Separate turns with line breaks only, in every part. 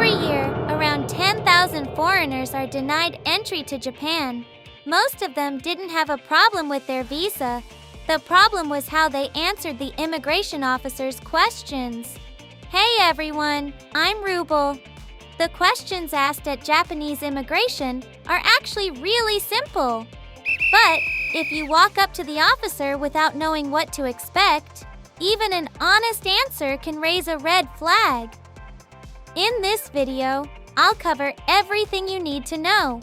Every year, around 10,000 foreigners are denied entry to Japan. Most of them didn't have a problem with their visa. The problem was how they answered the immigration officer's questions. Hey everyone, I'm Ruble. The questions asked at Japanese immigration are actually really simple. But if you walk up to the officer without knowing what to expect, even an honest answer can raise a red flag. In this video, I'll cover everything you need to know.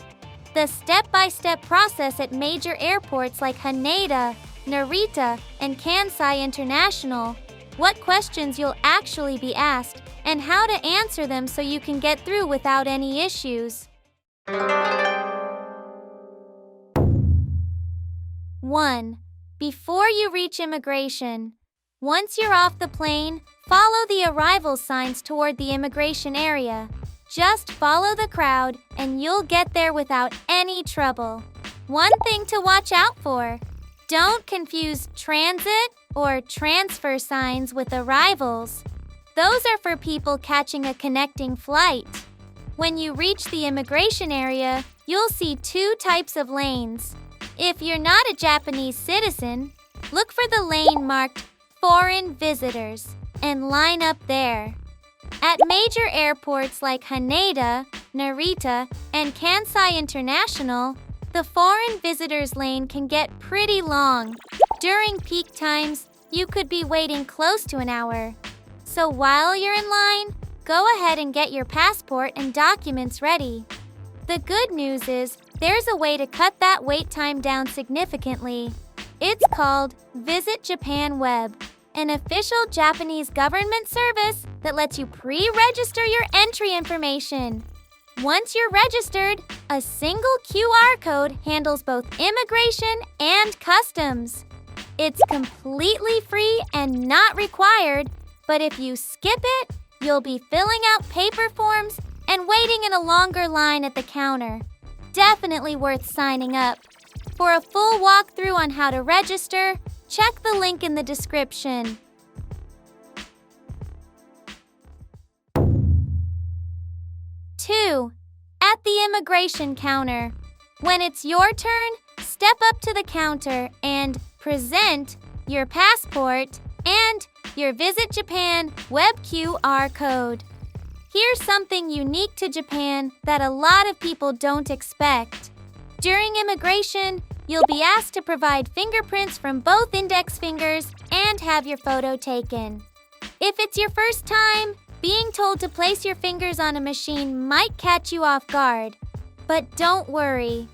The step-by-step process at major airports like Haneda, Narita, and Kansai International, what questions you'll actually be asked, and how to answer them so you can get through without any issues. 1. Before you reach immigration. Once you're off the plane, follow the arrival signs toward the immigration area. Just follow the crowd and you'll get there without any trouble. One thing to watch out for: don't confuse transit or transfer signs with arrivals. Those are for people catching a connecting flight. When you reach the immigration area, you'll see two types of lanes. If you're not a Japanese citizen, look for the lane marked Foreign Visitors and line up there. At major airports like Haneda, Narita, and Kansai International, the Foreign Visitors lane can get pretty long. During peak times, you could be waiting close to an hour. So while you're in line, go ahead and get your passport and documents ready. The good news is there's a way to cut that wait time down significantly. It's called Visit Japan Web, an official Japanese government service that lets you pre-register your entry information. Once you're registered, a single QR code handles both immigration and customs. It's completely free and not required, but if you skip it, you'll be filling out paper forms and waiting in a longer line at the counter. Definitely worth signing up. For a full walkthrough on how to register, check the link in the description. 2. At the immigration counter. When it's your turn, step up to the counter and present your passport and your Visit Japan web QR code. Here's something unique to Japan that a lot of people don't expect. During immigration, you'll be asked to provide fingerprints from both index fingers and have your photo taken. If it's your first time, being told to place your fingers on a machine might catch you off guard. But don't worry.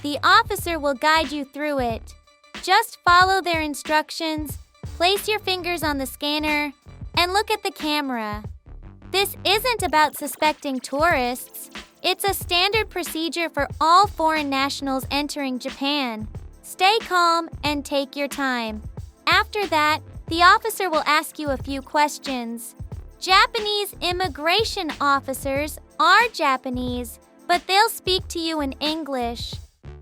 The officer will guide you through it. Just follow their instructions, place your fingers on the scanner, and look at the camera. This isn't about suspecting tourists. It's a standard procedure for all foreign nationals entering Japan. Stay calm and take your time. After that, the officer will ask you a few questions. Japanese immigration officers are Japanese, but they'll speak to you in English.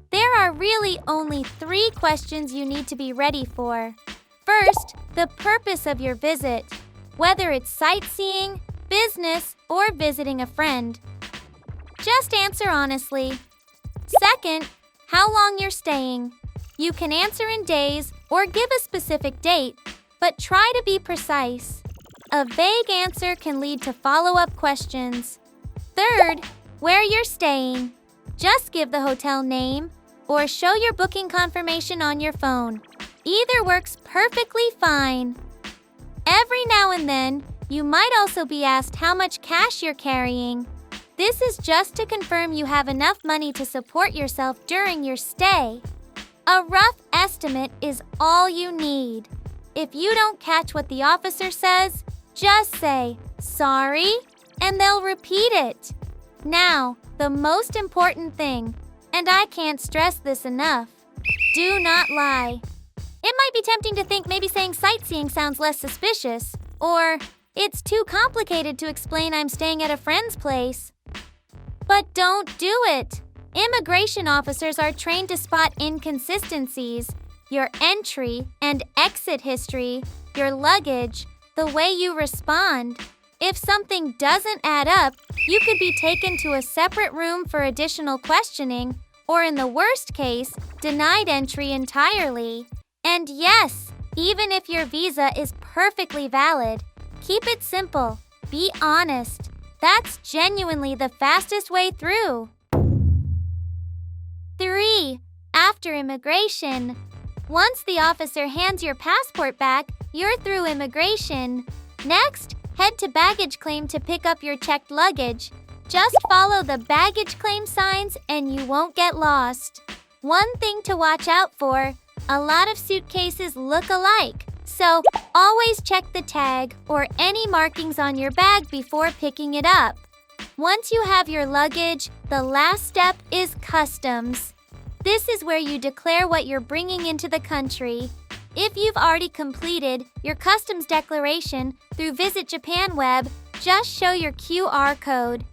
There are really only 3 questions you need to be ready for. First, the purpose of your visit, whether it's sightseeing, business, or visiting a friend. Just answer honestly. Second, how long you're staying. You can answer in days or give a specific date, but try to be precise. A vague answer can lead to follow-up questions. Third, where you're staying. Just give the hotel name or show your booking confirmation on your phone. Either works perfectly fine. Every now and then, you might also be asked how much cash you're carrying. This is just to confirm you have enough money to support yourself during your stay. A rough estimate is all you need. If you don't catch what the officer says, just say, "Sorry," and they'll repeat it. Now, the most important thing, and I can't stress this enough, do not lie. It might be tempting to think maybe saying sightseeing sounds less suspicious, or it's too complicated to explain I'm staying at a friend's place. But don't do it. Immigration officers are trained to spot inconsistencies, your entry and exit history, your luggage, the way you respond. If something doesn't add up, You could be taken to a separate room for additional questioning, or in the worst case, denied entry entirely. And yes, even if your visa is perfectly valid, keep it simple. Be honest. That's genuinely the fastest way through. 3. After immigration. Once the officer hands your passport back, you're through immigration. Next, head to baggage claim to pick up your checked luggage. Just follow the baggage claim signs and you won't get lost. One thing to watch out for, a lot of suitcases look alike, so always check the tag or any markings on your bag before picking it up. Once you have your luggage, the last step is customs. This is where you declare what you're bringing into the country. If you've already completed your customs declaration through Visit Japan web, just show your QR code.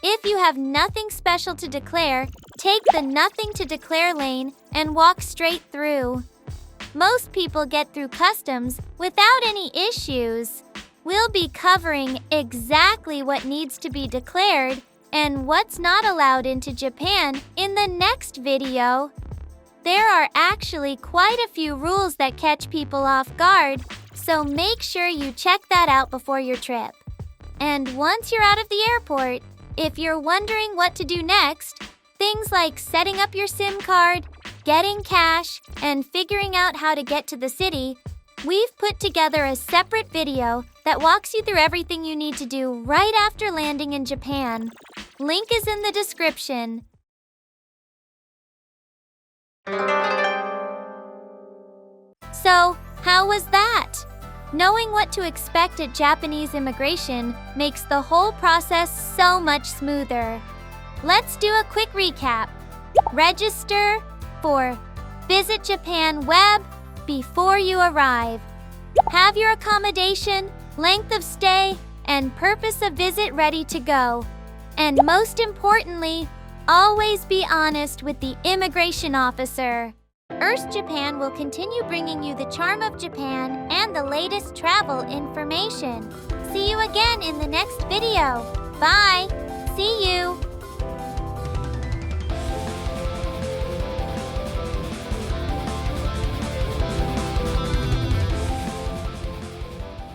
If you have nothing special to declare, take the Nothing to Declare lane and walk straight through. Most people get through customs without any issues. We'll be covering exactly what needs to be declared and what's not allowed into Japan in the next video. There are actually quite a few rules that catch people off guard, so make sure you check that out before your trip. And once you're out of the airport, if you're wondering what to do next, things like setting up your SIM card, getting cash, and figuring out how to get to the city, we've put together a separate video that walks you through everything you need to do right after landing in Japan. Link is in the description. So, how was that? Knowing what to expect at Japanese immigration makes the whole process so much smoother. Let's do a quick recap. Register for Visit Japan web before you arrive. Have your accommodation, length of stay, and purpose of visit ready to go. And most importantly, always be honest with the immigration officer. Erst Japan will continue bringing you the charm of Japan and the latest travel information. See you again in the next video. Bye!